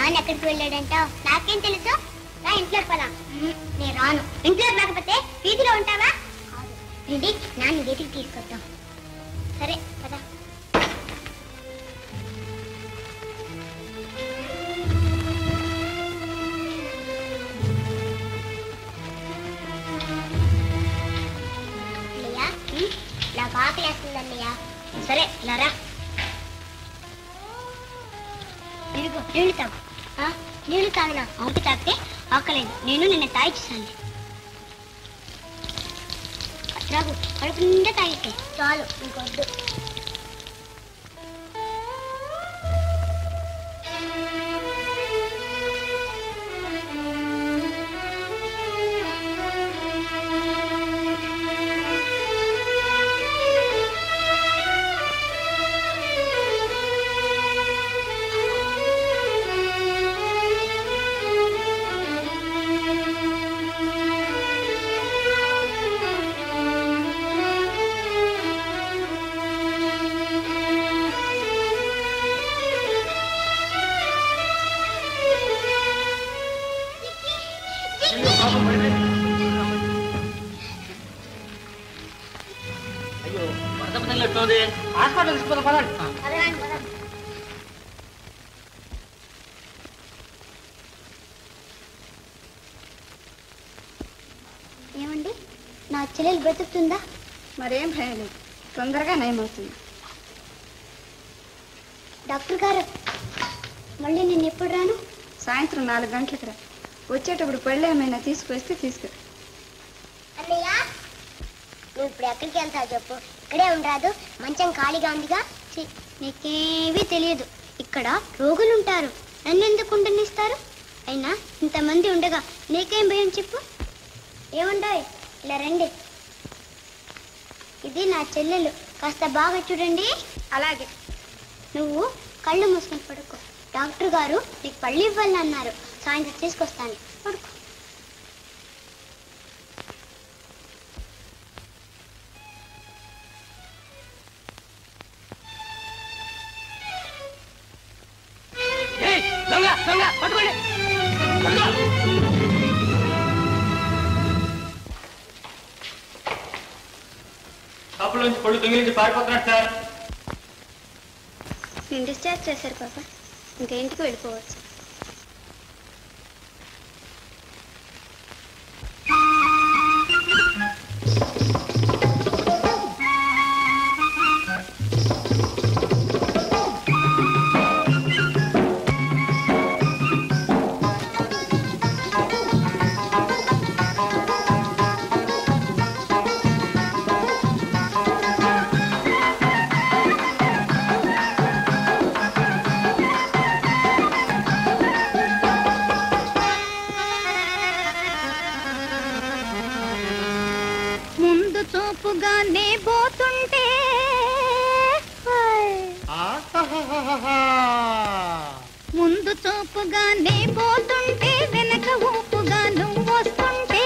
నాన్న ఎక్కడికి వెళ్ళాడంటావు? నాకేం తెలుసు? రా ఇంట్లో పదా. నేను రాను. ఇంట్లో రాకపోతే వీధిలో ఉంటావా? ఏంటి నాన్న గేటికి తీసుకొద్దాం. సరే పదా. నాకు ఆకలి వేస్తుందన్నయ్య. సరే లారా. ఇదిగో నీళ్లు తాగు. నీళ్లు తాగినా ఆకు తాగితే ఆకలేదు. నేను నిన్న తాగి చూసాను. రాగు కడుపు నిండా తాగితే చాలు, ఇంకొద్దు. ఏమండి, నా చెల్లెలు బ్రతుకుతుందా? మరేం భయం లేదు, తొందరగా నయమవుతుంది. డాక్టర్ గారు, మళ్ళీ నేను ఎప్పుడు రాను? సాయంత్రం 4 గంటలకు రా. వచ్చేటప్పుడు పళ్ళు ఏమైనా తీసుకొస్తే తీసుకురా. అన్నయ్య, నువ్వు ఇప్పుడు ఎక్కడికి వెళ్తావు చెప్పు? ఇక్కడే ఉండరాదు? మంచం ఖాళీగా ఉందిగా. నీకేమీ తెలియదు. ఇక్కడ రోగులు ఉంటారు, నన్ను ఎందుకు ఉండనిస్తారు? అయినా ఇంతమంది ఉండగా నీకేం భయం చెప్పు? ఏముంటాయి? ఇలా రండి. ఇది నా చెల్లెలు, కాస్త బాగా చూడండి. అలాగే. నువ్వు కళ్ళు మూసుకొని పడుకో. డాక్టర్ గారు నీకు పళ్ళు ఇవ్వాలని అన్నారు. సాయంత్రం తీసుకొస్తాను. పడుకో. షాపులోంచి పళ్ళు దొంగిలించి పారిపోతున్నాడు సార్. నేను డిశ్చార్జ్ చేశారు పాప, ఇంకా ఇంటికి వెళ్ళిపోవచ్చు. ముందు చూపుగానే పోతుంటే వెనక ఊపుగా నువ్వు వస్తుంటే,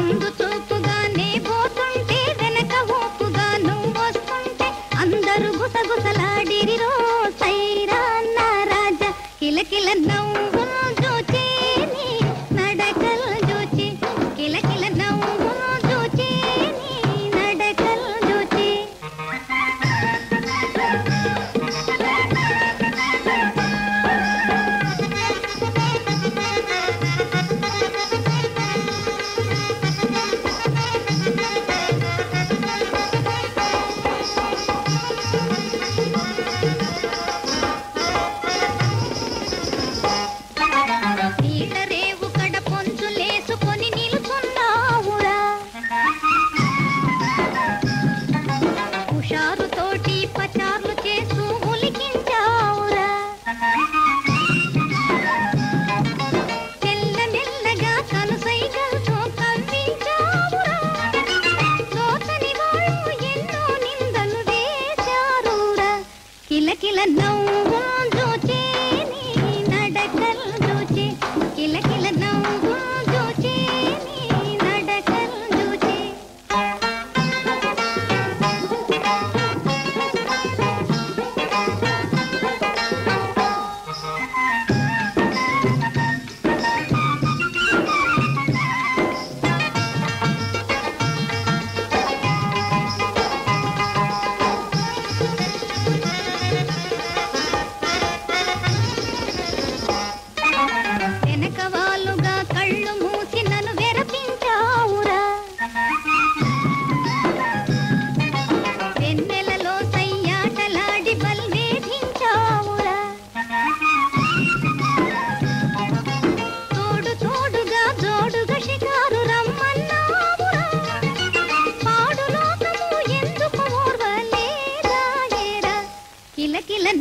ముందు చూపుగానే పోతుంటే వెనక ఊపుగా నువ్వు వస్తుంటే, అందరూ గుసగుసలాడిరిరో సైరా అన్న రాజా. కిలకిల నవ్వు చూచి నీ నడకలు చూచి, కిలకిల నవ్వు చూచి నీ నడకలు చూచి.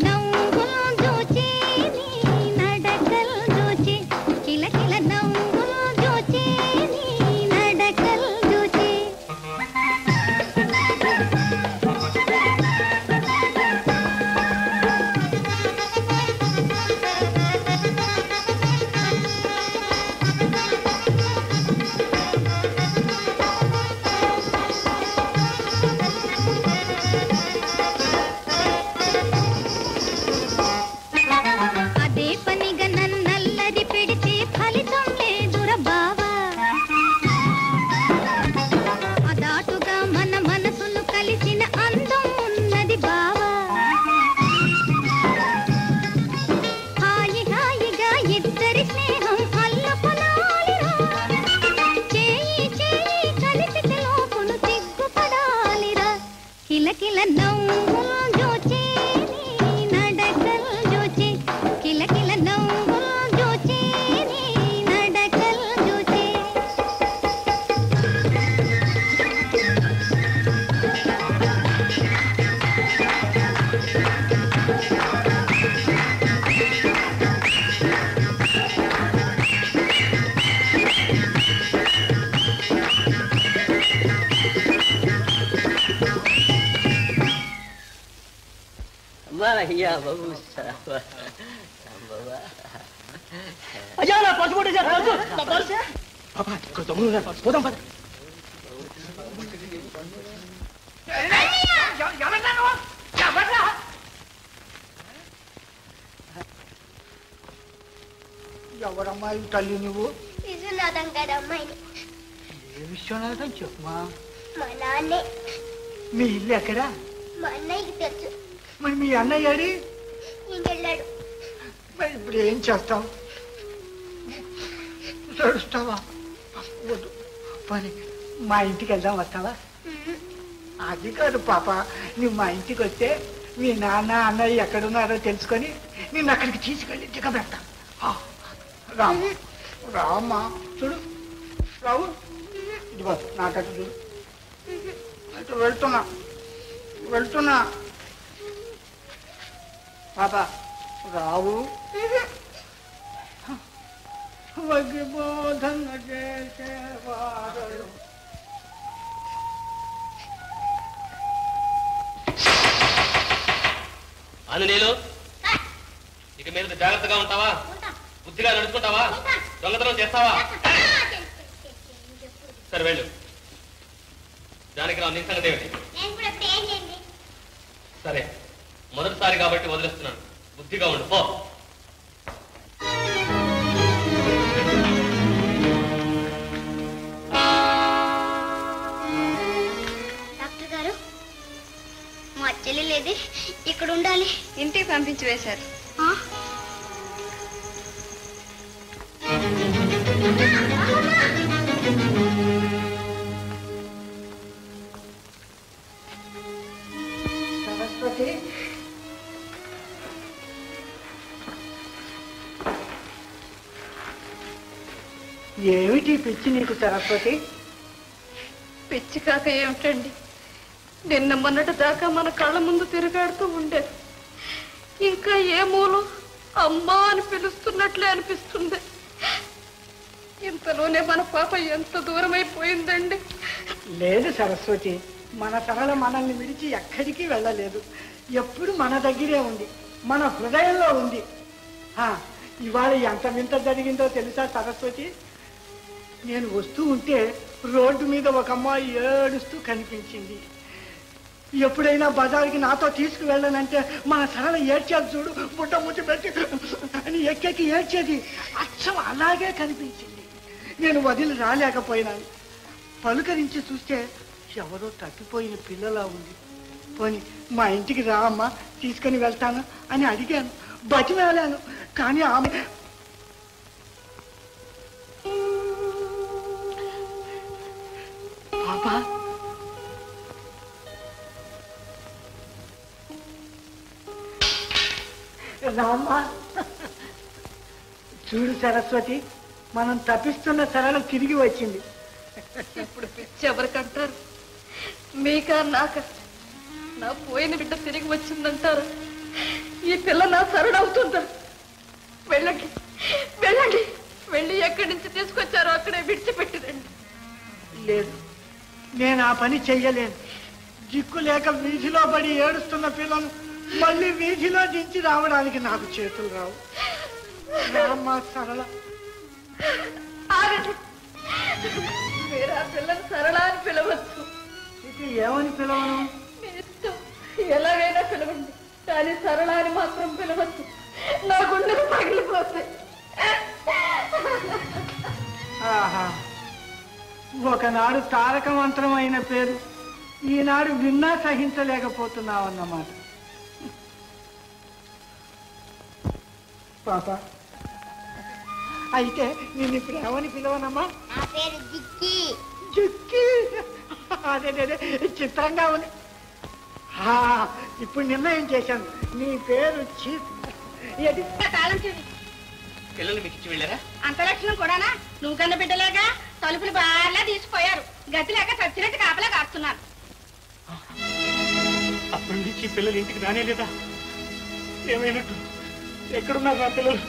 నవ్వులు చూచి నీ నడకలు చూచి కిలకిల నవ్వులు చూచి నీ నడకలు చూచి అదే పనిగా నన్నల్లరి పెడితే ఫలితం లేదుర బావా అదాటుగా మన మనసులు కలిసిన అందం ఉన్నది బావా హాయి హాయిగా ఇద్దరి స్నేహం అల్లపనాలిరా చేయి చేయి కలిపితే లోపును సిగ్గుపడాలిరా కిలకిల నవ్వులు జోచి నీ నడకలు జోచి కిలకిల నవ్వులు జోచి నీ నడకలు జోచి అయ్యా బాబు అయ్యా నా పసు పోదాం పద ఎవరమ్మాయి తల్లి నువ్వు విశ్వనాథం గారి అమ్మాయిని. ఏ విశ్వనాథం చెప్పమా మా నాన్నే. మీ ఇల్లు ఎక్కడా మా అన్నయ్యకి తెలుసు. మరి మీ అన్నయ్య ఏడి? ఇంకెళ్ళాడు. మరి ఇప్పుడు ఏం చేస్తావు? నడుస్తావా? వద్దు పని మా ఇంటికి వెళ్దాం, వస్తావా? అది కాదు పాప, నువ్వు మా ఇంటికి వస్తే మీ నాన్న అన్నయ్య ఎక్కడున్నారో తెలుసుకొని నిన్ను అక్కడికి తీసుకెళ్ళి దిగబెడతా. రామ్మా రామ్మా, చూడు రావు, ఇదిగో నాకట్టు చూడు, అటు వెళ్తున్నా వెళ్తున్నా. పాప రావు, వగ్గిబోధన చేసేవారు. ఆంజనేయులు, ఇక మీద జాగ్రత్తగా ఉంటావా? బుద్ధిగా నడుచుకుంటావా? దొంగతనం చేస్తావా? సరే వెళ్ళు. జానకిరావు, నీ సంగతి ఏమిటి? సరే, మొదటిసారి కాబట్టి వదిలేస్తున్నాను. బుద్ధిగా ఉండు, పో. డాక్టర్ గారు, మా చెల్లి లేది, ఇక్కడ ఉండాలి. ఇంటికి పంపించి వేశారు. సరస్వతి, ఏమిటి పిచ్చి నీకు సరస్వతి? పిచ్చి కాక ఏమిటండి, నిన్న మొన్నటి దాకా మన కళ్ళ ముందు తిరుగాడుతూ ఉండేది. ఇంకా ఏ మూలం అమ్మా అని పిలుస్తున్నట్లే అనిపిస్తుంది. ఇంతలోనే మన పాప ఎంత దూరం అయిపోయిందండి. లేదు సరస్వతి, మన సరళ మనల్ని విడిచి ఎక్కడికి వెళ్ళలేదు. ఎప్పుడు మన దగ్గరే ఉంది, మన హృదయంలో ఉంది. ఇవాళ ఎంత వింత జరిగిందో తెలుసా సరస్వతి? నేను వస్తూ ఉంటే రోడ్డు మీద ఒక అమ్మాయి ఏడుస్తూ కనిపించింది. ఎప్పుడైనా బజార్కి నాతో తీసుకువెళ్ళనంటే మన సరళ ఏడ్చేది చూడు, బుట్ట ముట్టి పెట్టి అని ఎక్కెక్కి ఏడ్చేది. అచ్చం అలాగే కనిపించింది. నేను వదిలి రాలేకపోయినాను. పలుకరించి చూస్తే ఎవరో తప్పిపోయిన పిల్లలా ఉంది. పోనీ మా ఇంటికి రా అమ్మా, తీసుకొని వెళ్తాను అని అడిగాను, బతిమాలాను. కానీ ఆమె పాపా రామ్మా. చూడు సరస్వతి, మనం తప్పిస్తున్న సరళ తిరిగి వచ్చింది. ఇప్పుడు పిచ్చి ఎవరికంటారు? మీకా నాక? నా పోయిన బిడ్డ తిరిగి వచ్చిందంటారు. ఈ పిల్ల నా సరళవుతుందా? వెళ్ళండి వెళ్ళండి, వెళ్ళి ఎక్కడి నుంచి తీసుకొచ్చారో అక్కడే విడిచిపెట్టిరండి. లేదు, నేను ఆ పని చెయ్యలేను. దిక్కు లేక వీధిలో పడి ఏడుస్తున్న పిల్లలు మళ్ళీ వీధిలో దించి రావడానికి నాకు చేతులు రావు. రామ్మా సరళ. ఆగండి, మీరు ఆ పిల్లని సరళ అని పిలవచ్చు. ఇది ఏమని పిలవను? మీ ఇష్టం, ఎలాగైనా పిలవండి, కానీ సరళ అని మాత్రం పిలవచ్చు. నా గుండెలు పగిలిపోతాయి. ఆహా, ఒకనాడు తారక మంత్రం అయిన పేరు ఈనాడు విన్నా సహించలేకపోతున్నావన్నమాట. పాప, అయితే నేను ఇప్పుడు ఏమని పిలవనమ్మా? నా పేరు జిక్కి. జిక్కి? అదే చిత్రంగా ఉంది. ఇప్పుడు నిర్ణయం చేశాను, నీ పేరు పిల్లలు మీకు ఇచ్చి వెళ్ళారా? అంత లక్షణం కూడానా? నువ్వు కన్న బిడ్డలేగా తలుపులు బాగా తీసిపోయారు. గతి లేక చచ్చినట్టు కాపలా కాస్తున్నారు. అప్పటి నుంచి పిల్లలు ఇంటికి రానే లేదా? ఏమైనట్టు? ఎక్కడున్నారు నా పిల్లలు?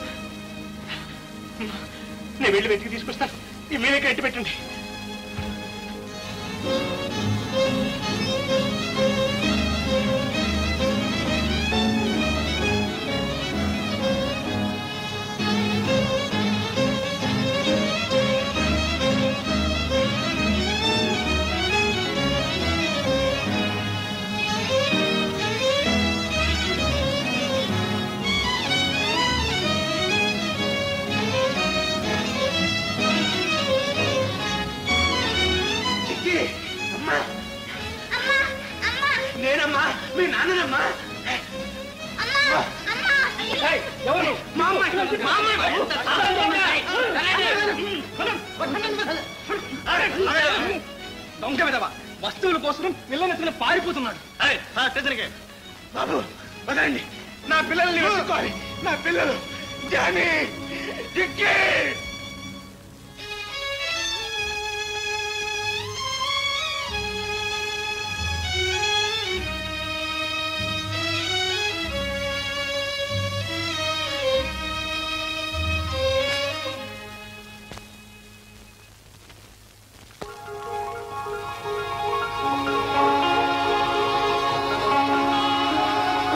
నేను వెళ్ళి వెతికి తీసుకొస్తాను. ఈ మీరే కట్టి పెట్టండి. నేనమ్మా, మీ నాన్ననమ్మా. ఎవరు? మా అమ్మాయి. దొంగ విధవా, వస్తువుల కోసం పిల్లలు పారిపోతున్నాడు. బాబు వదండి, నా పిల్లల్ని వెతుక్కోవాలి. నా పిల్లలు జానీ, జిక్కి.